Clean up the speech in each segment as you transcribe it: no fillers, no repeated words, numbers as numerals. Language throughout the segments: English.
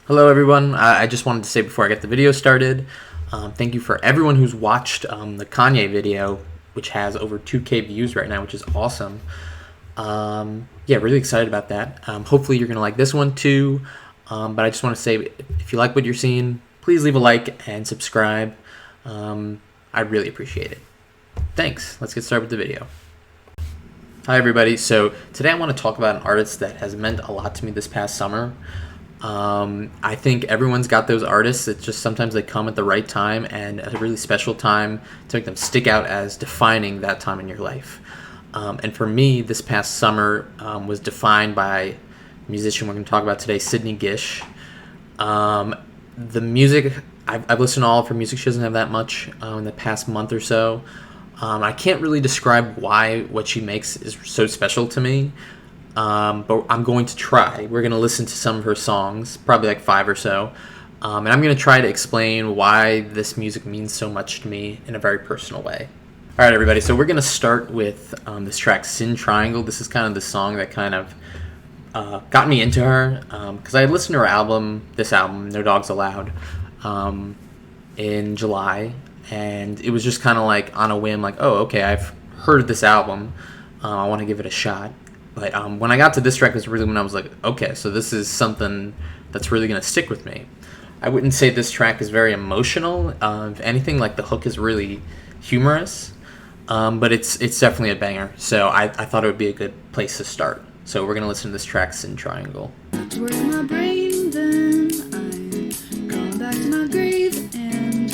Hello everyone, I just wanted to say before I get the video started, thank you for everyone who's watched the Kanye video, which has over 2K views right now, which is awesome. Yeah, really excited about that. Hopefully you're going to like this one too, but I just want to say if you like what you're seeing, please leave a like and subscribe. I'd really appreciate it. Thanks, let's get started with the video. Hi everybody, so today I want to talk about an artist that has meant a lot to me this past summer. I think everyone's got those artists. It's just sometimes they come at the right time and at a really special time to make them stick out as defining that time in your life. And for me, this past summer was defined by a musician we're going to talk about today, Sidney Gish. The music, I've listened to all of her music. She doesn't have that much in the past month or so. I can't really describe why what she makes is so special to me. But I'm going to try. We're going to listen to some of her songs, probably like 5 or so, and I'm going to try to explain why this music means so much to me in a very personal way. All right, everybody, so we're going to start with this track, Sin Triangle. This is kind of the song that kind of got me into her, because I had listened to her this album, No Dogs Allowed, in July, and it was just kind of like on a whim, like, oh, okay, I've heard this album, I want to give it a shot. But when I got to this track was really when I was like, okay, so this is something that's really going to stick with me. I wouldn't say this track is very emotional. If anything, like the hook is really humorous, but it's definitely a banger. So I thought it would be a good place to start. So we're going to listen to this track, Sin Triangle. To work my brain, then I'm going back to my grave, and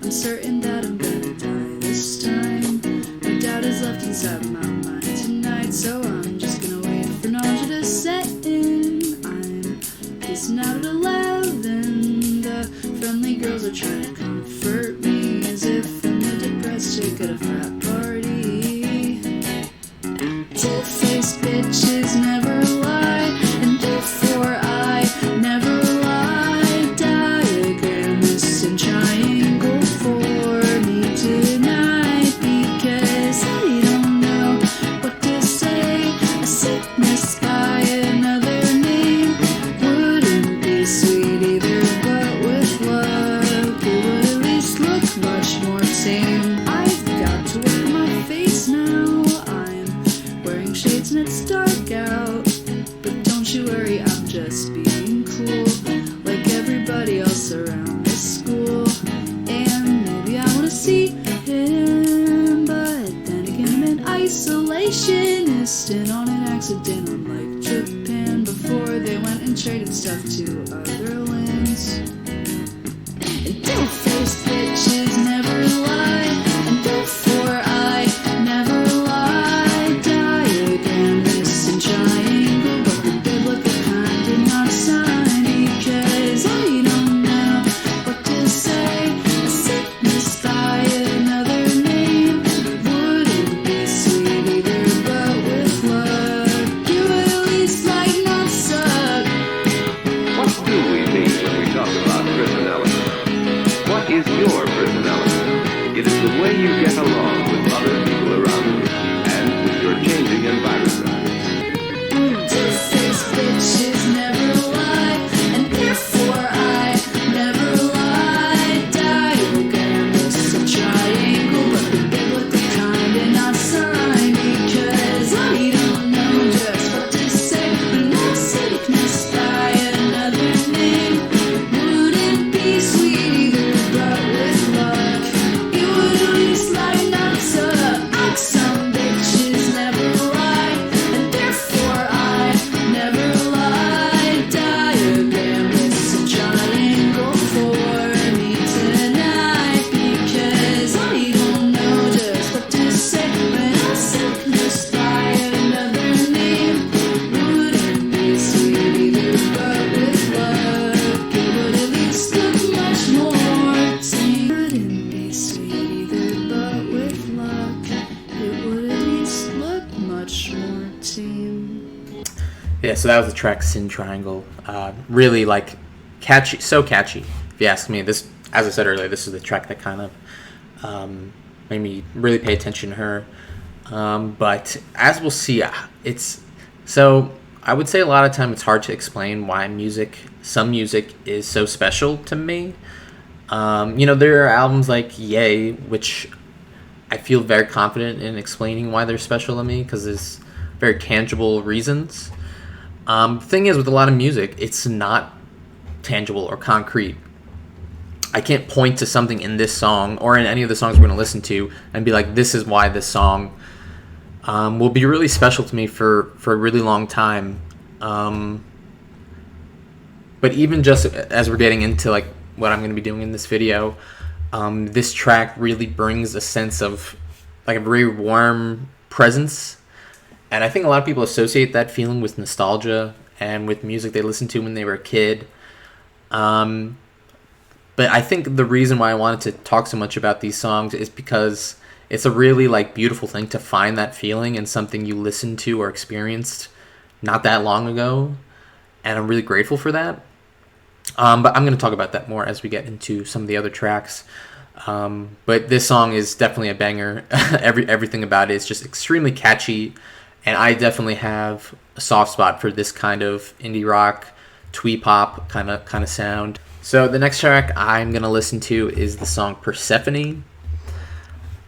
I'm certain that I'm gonna die this time. No doubt is left inside my mind tonight, so I'm just gonna wait for nausea to set in. I'm pacing out at 11. The friendly girls are trying to comfort me, as if I'm a depressed chick at a frat party. Two-faced bitches never lie, and therefore I never lie. Diagram this in triangle for me tonight, because I don't know what to say. A sickness by another name wouldn't be sweet either, but with love it would at least look much more tame. I've got to work my face now. I'm wearing shades and it's dark out, but don't you worry, I'm just being cool, like everybody else around this school. And maybe I wanna see him, but then again I'm an isolationist and on an accident unlike Japan, before they went and traded stuff to other lands. And two-faced bitches never lie, and therefore I never lie. Diagram this in triangle, but the biblical kind and not a sign, because I don't know what to say. A sickness by another name wouldn't be sweet either, but with love you would at least lighten up suck. What do we mean when we talk about personality? What is your personality? It is the way you get along with other people around you and with your changing environment. Two-faced bitches never lie, and therefore I never lie. Diagram this a triangle, but the biblical kind and not sign, because I don't know just what to say. But no sickness by another name wouldn't be sweet either, but with luck it would at least lighten up suck. Some bitches never lie, and therefore I never lie. Diagram this a triangle for me tonight, because I don't know just what to say. When a sickness by another name wouldn't be sweet either, but with luck it would at least look much more tame. Wouldn't be sweet either, but with luck it would at least look much more tame. Yeah, so that was the track, Sin Triangle. Really, like, catchy, so catchy, if you ask me. This, as I said earlier, this is the track that kind of made me really pay attention to her. But as we'll see, it's so I would say a lot of time it's hard to explain why some music is so special to me. There are albums like Yay, which I feel very confident in explaining why they're special to me because there's very tangible reasons. Thing is, with a lot of music, it's not tangible or concrete. I can't point to something in this song or in any of the songs we're going to listen to and be like, this is why this song will be really special to me for a really long time. But even just as we're getting into like what I'm going to be doing in this video, this track really brings a sense of like a very warm presence. And I think a lot of people associate that feeling with nostalgia and with music they listened to when they were a kid. But I think the reason why I wanted to talk so much about these songs is because it's a really like beautiful thing to find that feeling in something you listened to or experienced not that long ago. And I'm really grateful for that. But I'm going to talk about that more as we get into some of the other tracks. But this song is definitely a banger. Everything about it is just extremely catchy. And I definitely have a soft spot for this kind of indie rock, twee pop kind of sound. So the next track I'm going to listen to is the song Persephone.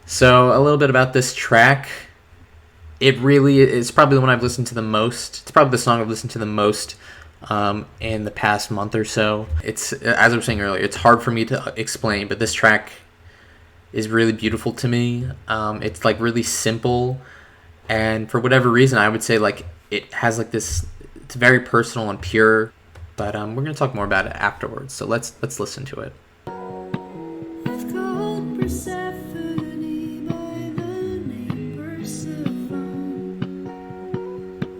So a little bit about this track. It really is probably the one I've listened to the most. It's probably the song I've listened to the most in the past month or so. It's, as I was saying earlier, it's hard for me to explain, but this track is really beautiful to me. It's like really simple, and for whatever reason, I would say like it has like this. It's very personal and pure. But we're gonna talk more about it afterwards. So let's listen to it. I've called Persephone by the name Persephone.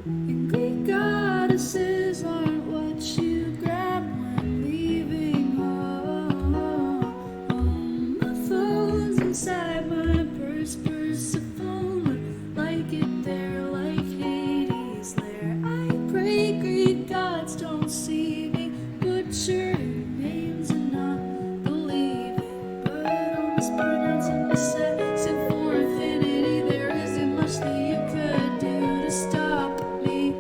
And Greek goddesses aren't what you grab when leaving home. My phone's inside my purse, Persephone. Like it there, like Hades there. I pray Greek gods don't see me butcher names and not believe it. But on this pronouncing the sex and for infinity, there isn't much that you could do to stop me.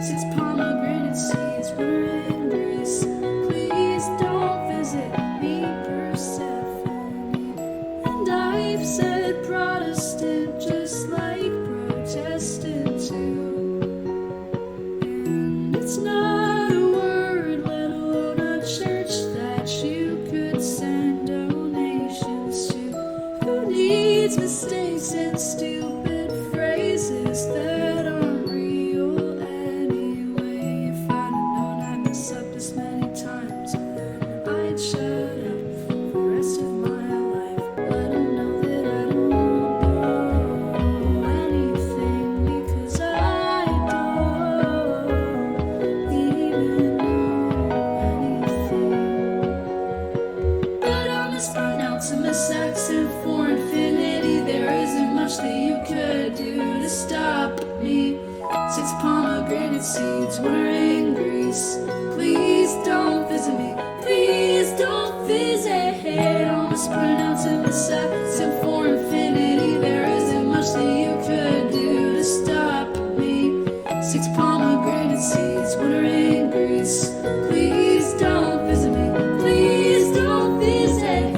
Since pomegranate seeds were in Greece, please don't visit me, Persephone. And I've said Protestant just like Protestant too. And it's not a word, let alone a church that you could send donations to. Who needs mistakes and stupid phrases that aren't real anyway? If I'd known I'd mess up this many times, then I'd shut up for the rest of my life. Let 'em know that I don't know anything because I don't even know anything. But on this pronouncement, sex and for infinity, there isn't much that you could do to stop me. Since pomegranate seeds were in Greece, please don't visit me. Please don't visit. On this pronouncement, sex and for infinity, there isn't much that you could do to stop me. Six pomegranate seeds were in Greece. Please don't visit me. Please don't visit.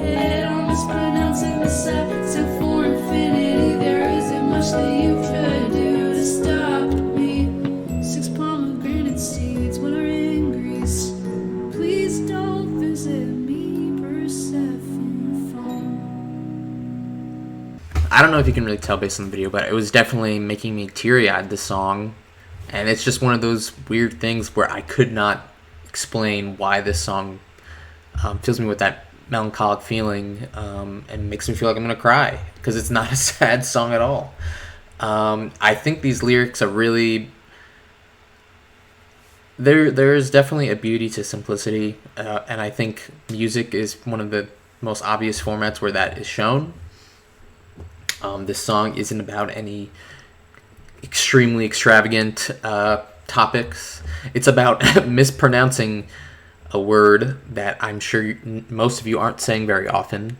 On this pronouncing the sex and for infinity, there isn't much that you could do to stop me. Six pomegranate seeds were in Greece. Please don't visit me, Persephone. I don't know if you can really tell based on the video, but it was definitely making me teary-eyed, this song. And it's just one of those weird things where I could not explain why this song fills me with that melancholic feeling and makes me feel like I'm going to cry, because it's not a sad song at all. I think these lyrics are really... There's definitely a beauty to simplicity, and I think music is one of the most obvious formats where that is shown. This song isn't about any extremely extravagant topics. It's about mispronouncing a word that I'm sure most of you aren't saying very often.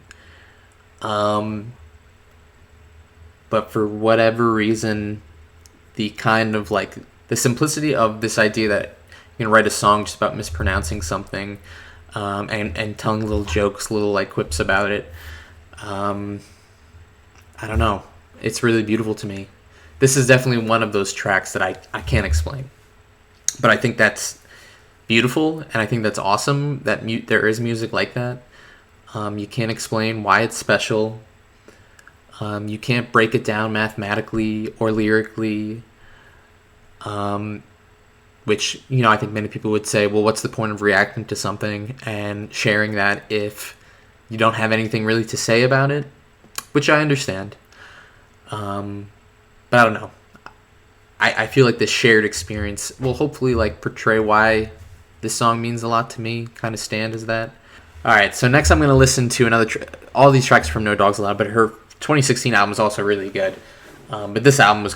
But for whatever reason, the kind of like the simplicity of this idea that you can write a song just about mispronouncing something, and telling little jokes, little like quips about it. I don't know. It's really beautiful to me. This is definitely one of those tracks that I can't explain. But I think that's beautiful, and I think that's awesome that there is music like that. You can't explain why it's special. You can't break it down mathematically or lyrically. Which, I think many people would say, well, what's the point of reacting to something and sharing that if you don't have anything really to say about it? Which I understand. But I don't know. I feel like this shared experience will hopefully like portray why this song means a lot to me, kind of stand as that. All right, so next I'm going to listen to another all these tracks from No Dogs Allowed, but her 2016 album is also really good. But this album was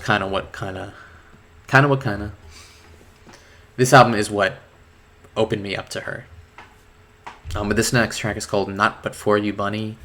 This album is what opened me up to her. But this next track is called Not But For You, Bunny.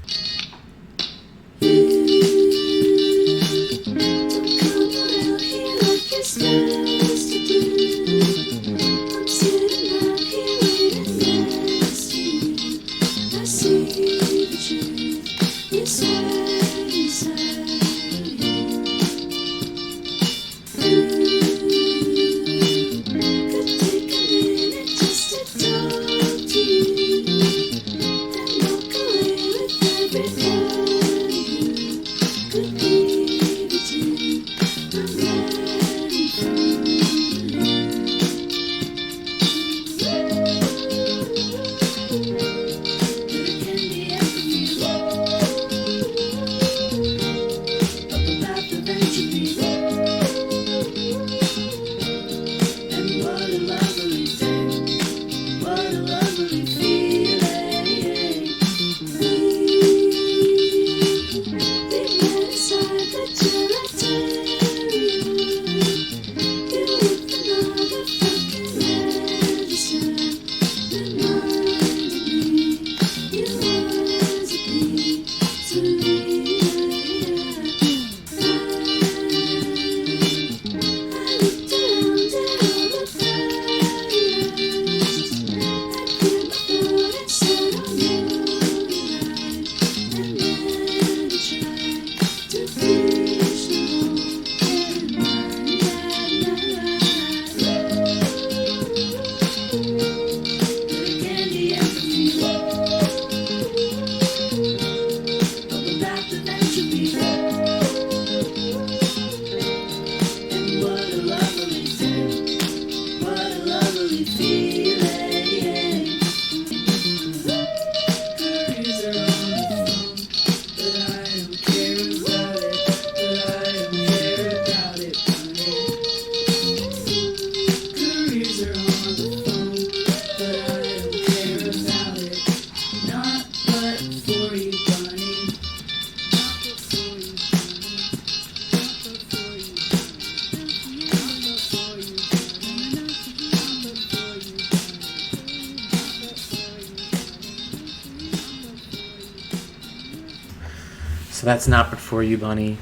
So that's Not But For You, Bunny.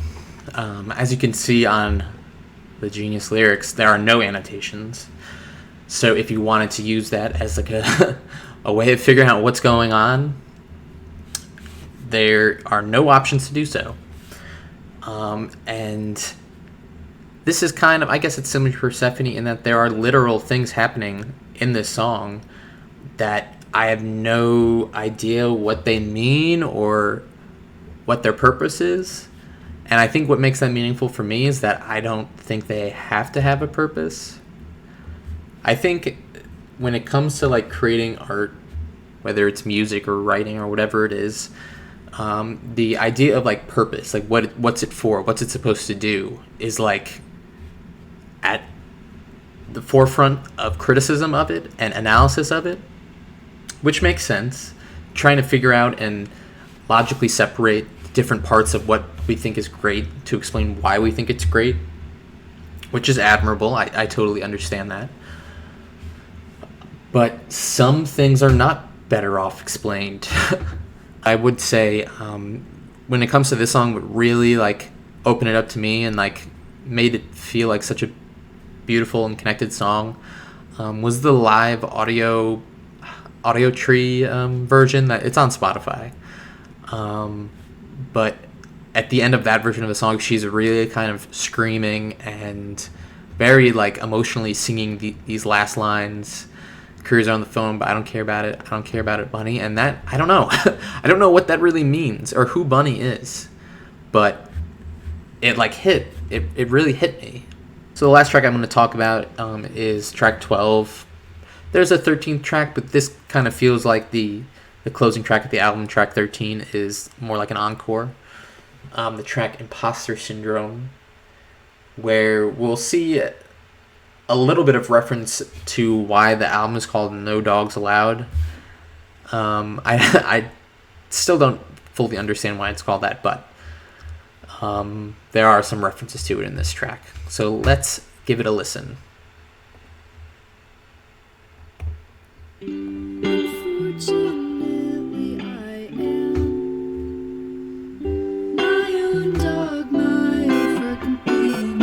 As you can see on the Genius lyrics, there are no annotations. So if you wanted to use that as like a way of figuring out what's going on, there are no options to do so. And this is kind of, I guess it's similar to Persephone in that there are literal things happening in this song that I have no idea what they mean or what their purpose is. And I think what makes that meaningful for me is that I don't think they have to have a purpose. I think when it comes to like creating art, whether it's music or writing or whatever it is, the idea of like purpose, like what's it for, what's it supposed to do, is like at the forefront of criticism of it and analysis of it, which makes sense. Trying to figure out and logically separate different parts of what we think is great to explain why we think it's great, which is admirable. I totally understand that. But some things are not better off explained. I would say when it comes to this song, what really like opened it up to me and like made it feel like such a beautiful and connected song was the live audio tree version that it's on Spotify. But at the end of that version of the song, she's really kind of screaming and very like emotionally singing these last lines. Careers on the phone, but I don't care about it. I don't care about it, Bunny. And that, I don't know. I don't know what that really means or who Bunny is. But it like hit. It really hit me. So the last track I'm going to talk about is track 12. There's a 13th track, but this kind of feels like the closing track of the album. Track 13 is more like an encore. The track Imposter Syndrome, where we'll see a little bit of reference to why the album is called No Dogs Allowed. I still don't fully understand why it's called that, but there are some references to it in this track. So let's give it a listen. Unfortunately, I am my own dog, my fur companion,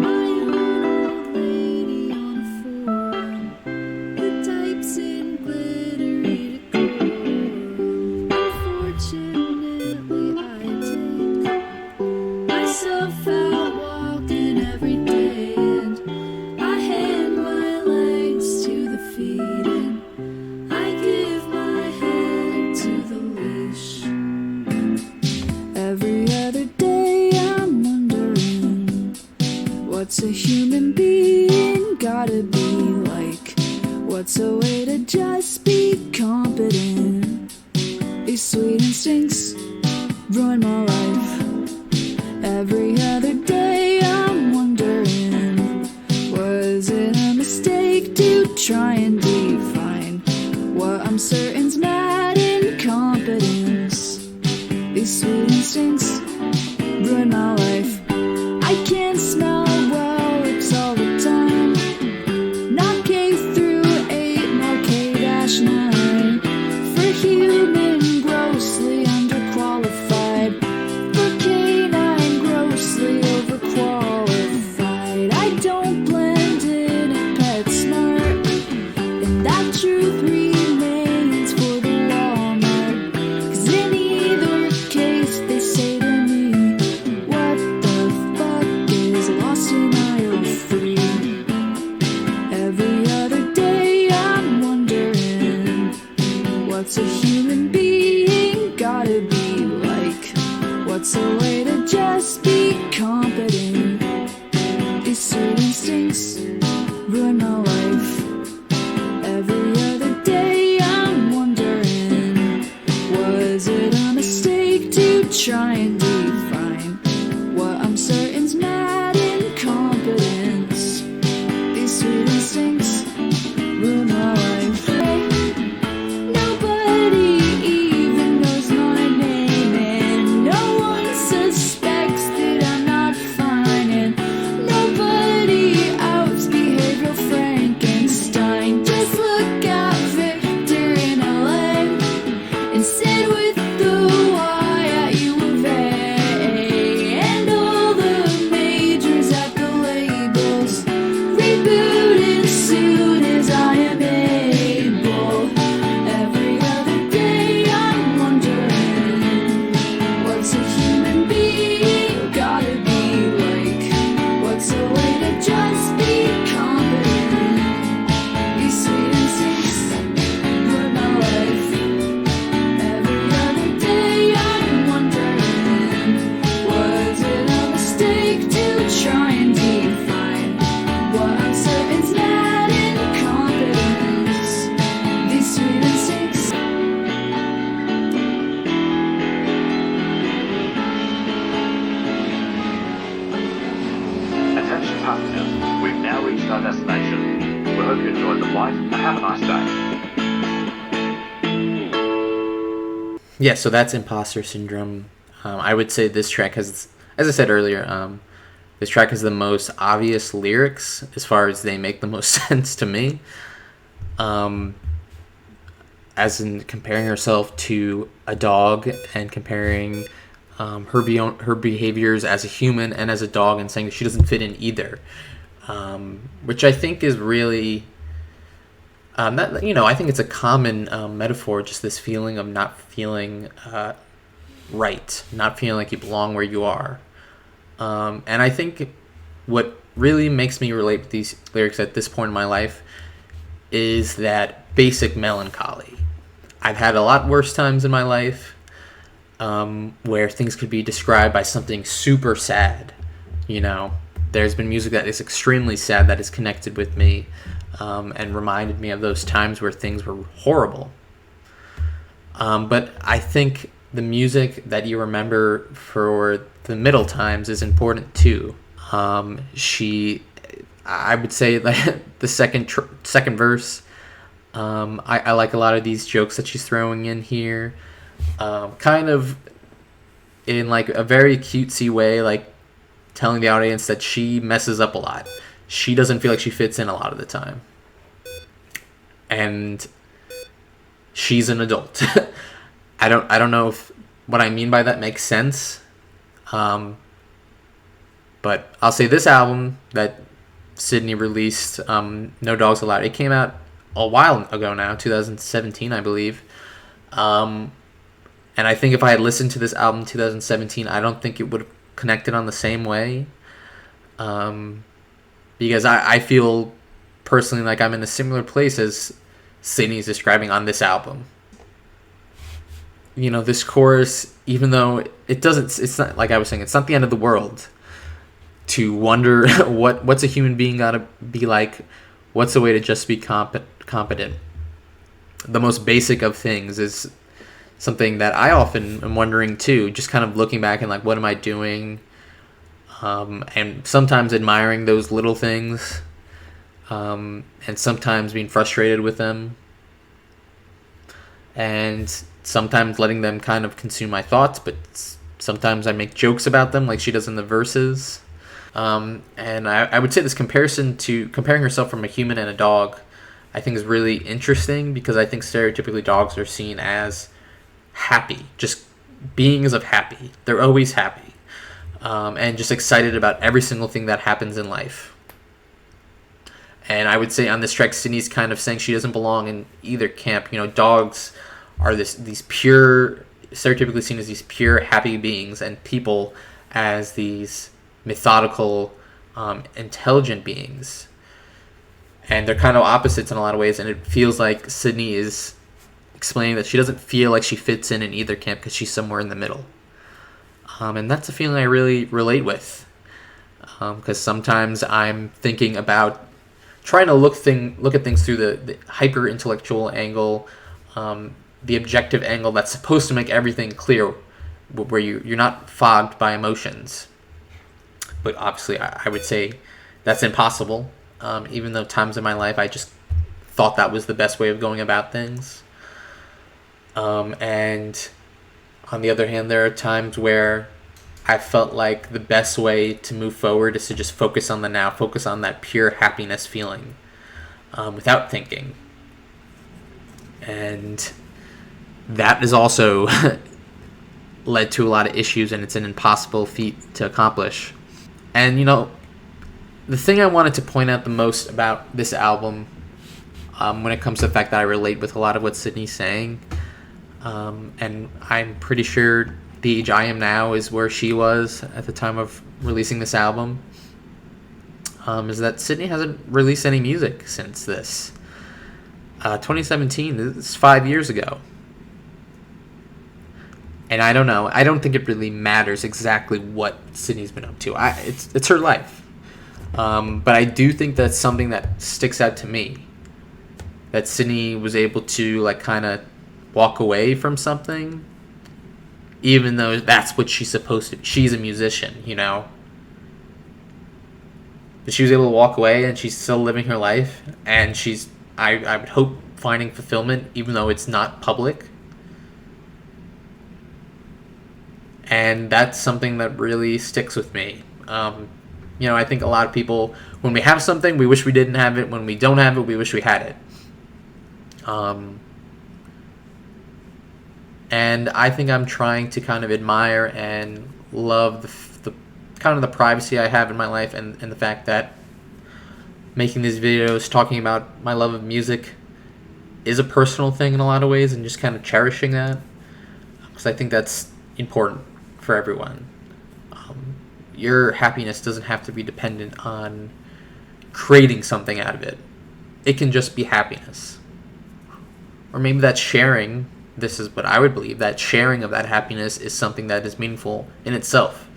my own old lady on a forum who types in glittery decorum. Unfortunately, I take myself out walking every day, and I hand my legs to the feet, and I give my head to the leash. Every other day I'm wondering, what's a human being gotta be like? What's a way to just be competent? These sweet instincts ruin my life. Every other day I'm wondering, was it a mistake to try and define what I'm certain's mad incompetence? These sweet instincts ruin my life. I can't smell well lips all the time. Not K through 8 nor K-9. For human, grossly underqualified. For canine, grossly overqualified. I don't blend in at PetSmart, and that truth remains for the Walmart. 'Cause in either case they say to me, what the fuck is lost in aisle 3? Every other day I'm wondering, what's a human being gotta be like? What's a way to just be competent? These sweet instincts ruin my life. Every other day I'm wondering, was it a mistake to try and define what I'm certain's mad incompetence? These sweet instincts ruin my life. Nobody even knows my name, and no one suspects that I'm not fine, and nobody outs behavioral Frankenstein. Just look at Victor in LA and sit with the Y at U of A, and all the majors at the labels reboot as soon as I am able. Every other day I'm wondering, what's a human being gotta be like? What's a way to just be competent? These sweet instincts ruin my life. Every other day I'm wondering, was it a mistake to try and define what I'm certain's mad incompetence? These sweet instincts. Attention passengers, we've now reached our destination. We hope you enjoyed the flight and have a nice day. Yeah, so that's Imposter Syndrome. I would say this track has, as I said earlier, this track has the most obvious lyrics as far as they make the most sense to me. As in comparing herself to a dog and comparing her behaviors as a human and as a dog, and saying that she doesn't fit in either. which I think is really that, I think it's a common metaphor, just this feeling of not feeling right, not feeling like you belong where you are. And I think what really makes me relate with these lyrics at this point in my life is that basic melancholy. I've had a lot worse times in my life, where things could be described by something super sad. There's been music that is extremely sad that is connected with me, and reminded me of those times where things were horrible. But I think the music that you remember for the middle times is important too. I would say, like, the second verse. I like a lot of these jokes that she's throwing in here, kind of in like a very cutesy way, like telling the audience that she messes up a lot. She doesn't feel like she fits in a lot of the time, and she's an adult. I don't know if what I mean by that makes sense. But I'll say this album that Sydney released, No Dogs Allowed, it came out a while ago now, 2017, I believe. And I think if I had listened to this album in 2017, I don't think it would have connected on the same way. Because I feel personally like I'm in a similar place as Sydney's describing on this album. This chorus, even though it's not, like I was saying, it's not the end of the world to wonder what's a human being gotta be like, what's a way to just be competent. The most basic of things is something that I often am wondering too, just kind of looking back and like, what am I doing? And sometimes admiring those little things, and sometimes being frustrated with them, and sometimes letting them kind of consume my thoughts, but sometimes I make jokes about them like she does in the verses. And I would say this comparing herself from a human and a dog, I think is really interesting, because I think stereotypically dogs are seen as happy, just beings of happy. They're always happy, and just excited about every single thing that happens in life. And I would say on this track, Sydney's kind of saying she doesn't belong in either camp. Dogs are these pure, stereotypically seen as these pure, happy beings, and people as these methodical, intelligent beings. And they're kind of opposites in a lot of ways, and it feels like Sydney is explaining that she doesn't feel like she fits in either camp because she's somewhere in the middle. And that's a feeling I really relate with, because sometimes I'm thinking about trying to look at things through the hyper intellectual angle, the objective angle that's supposed to make everything clear, where you're not fogged by emotions. But obviously, I would say that's impossible. Even though times in my life I just thought that was the best way of going about things. And on the other hand, there are times where I felt like the best way to move forward is to just focus on the now, focus on that pure happiness feeling, without thinking. And that is also led to a lot of issues, and it's an impossible feat to accomplish. And the thing I wanted to point out the most about this album, when it comes to the fact that I relate with a lot of what Sydney's saying, and I'm pretty sure the age I am now is where she was at the time of releasing this album, is that Sydney hasn't released any music since this. 2017, this is 5 years ago. And I don't know. I don't think it really matters exactly what Sydney's been up to. It's her life. But I do think that's something that sticks out to me. That Sydney was able to kind of walk away from something, even though that's what she's supposed to be. She's a musician, But she was able to walk away, and she's still living her life. And she's, I would hope, finding fulfillment, even though it's not public. And that's something that really sticks with me. I think a lot of people, when we have something, we wish we didn't have it. When we don't have it, we wish we had it. And I think I'm trying to kind of admire and love the kind of the privacy I have in my life, and the fact that making these videos, talking about my love of music is a personal thing in a lot of ways, and just kind of cherishing that, because I think that's important for everyone. Your happiness doesn't have to be dependent on creating something out of it. It can just be happiness. Or maybe that sharing, this is what I would believe, that sharing of that happiness is something that is meaningful in itself.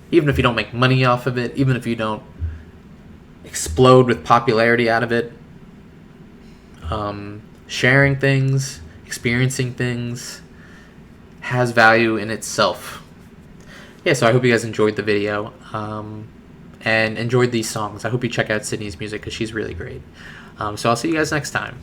Even if you don't make money off of it, even if you don't explode with popularity out of it, sharing things, experiencing things has value in itself. Yeah, so I hope you guys enjoyed the video and enjoyed these songs. I hope you check out Sydney's music because she's really great. So I'll see you guys next time.